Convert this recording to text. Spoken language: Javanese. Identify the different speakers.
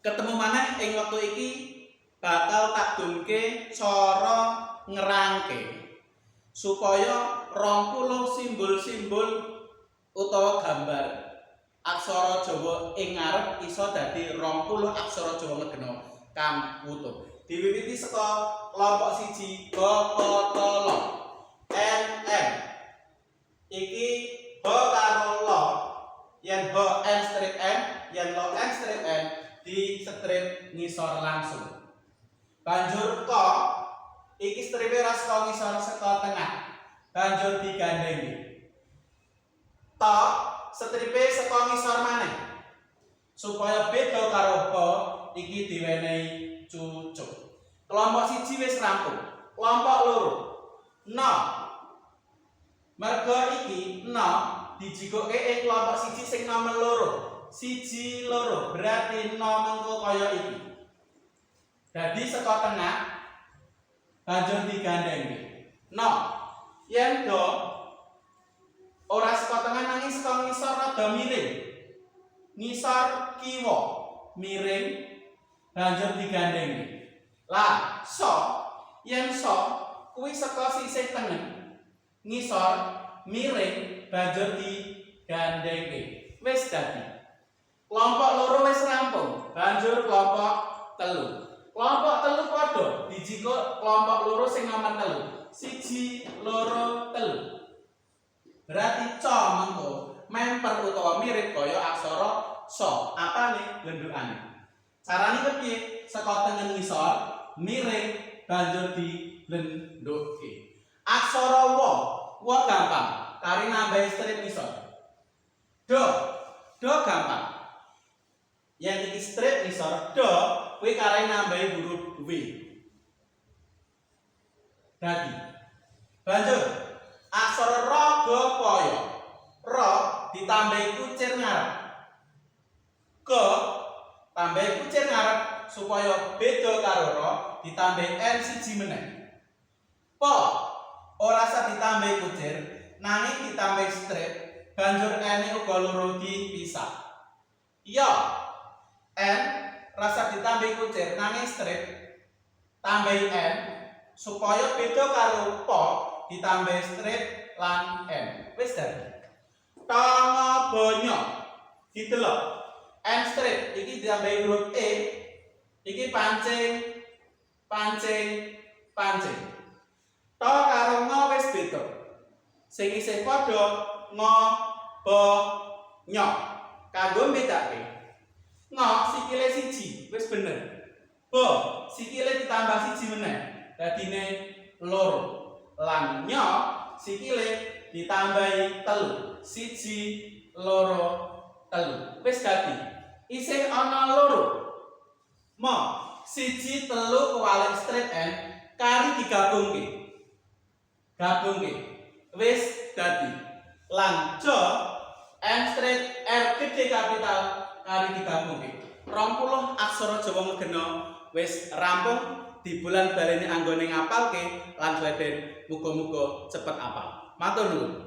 Speaker 1: Ketemu maneh ing wektu iki bakal tak dunke cara ngerangke supaya 20 simbol-simbol utawa gambar aksara Jawa ing ngarep iso dadi 20 aksara Jawa ngegena kang wutuh. Diwiwiti saka kelompok 1 Bapatala NM. Iki ho karo lo, yen ho n strip n, yen lo n strip n di strip ngisor langsung. Banjur ko iki stripe ras saka ngisor saka tengah. Banjur digandhengi. To stripe saka ngisor maneh. Supaya beda karo ho iki diwenehi cucuk. Kelompok 1 wis rampung. Kelompok 2 no. Merga iki no dijikoke ing kelompok 1 sing nomor 2. 1 2 berarti no mengko kaya iki. Dadi saka tengah banjur digandhengi. No. Yen do ora saka tengah nanging saka ngisor rada miring. Ngisor kiwa miring banjur digandhengi. Lah, so yen so kuwi saka sisih tengen ngisor miring banjur digandhengi. Wis dadi kelompok 2 wis rampung, banjur kelompok 3. Kelompok 3 padha dijikuk kelompok 2 sing nomor 3. 1 2 3. Berarti co mengko memper utawa mirip kaya aksara so. Apane? Glendhukane. Carane kepiye? Saka tengen ngisor miring banjur diglendhukke. Aksara wa gampang, kari nambahi strip ngisor. Do gampang. Yang iki strip ngisor do kuwi kari nambahi huruf W. Dadi banjur aksara ra ga paya. Ra ditambahi kucir ngarep. Ke tambahi kucir ngarep supaya beda karo ra ditambahi n siji meneh. Po ora usah ditambahi kucir, nanging ditambahi strip, banjur n-e uga loro dipisah. Ya, n rasa ditambahi kucir, nanging strip, tambahi n supaya beda karo po ditambahi strip lan n. Wis dadi. Tanga banyak didelok. N strip iki ditambahi huruf e, iki pancing. To karo ngo wis beda. Sing isih padha ngo, bo, nyo. Kanggo mbedake. Ngo sikile 1 wis bener. Bo sikile ditambah 1 meneh. Dadine 2. Lan nyo sikile ditambahi 3. 1 2 3. Wis dadi. Isih ana 2. Mo 1 3 kuwalik strip n kari digabungke. Wis dadi. Lan jo n strip r gede kapital kari digabungke. 20 aksara Jawa ngegena wis rampung. Di bulan baleni anggone ngapalke lan Sladen muga-muga cepet apal. Matur nuwun.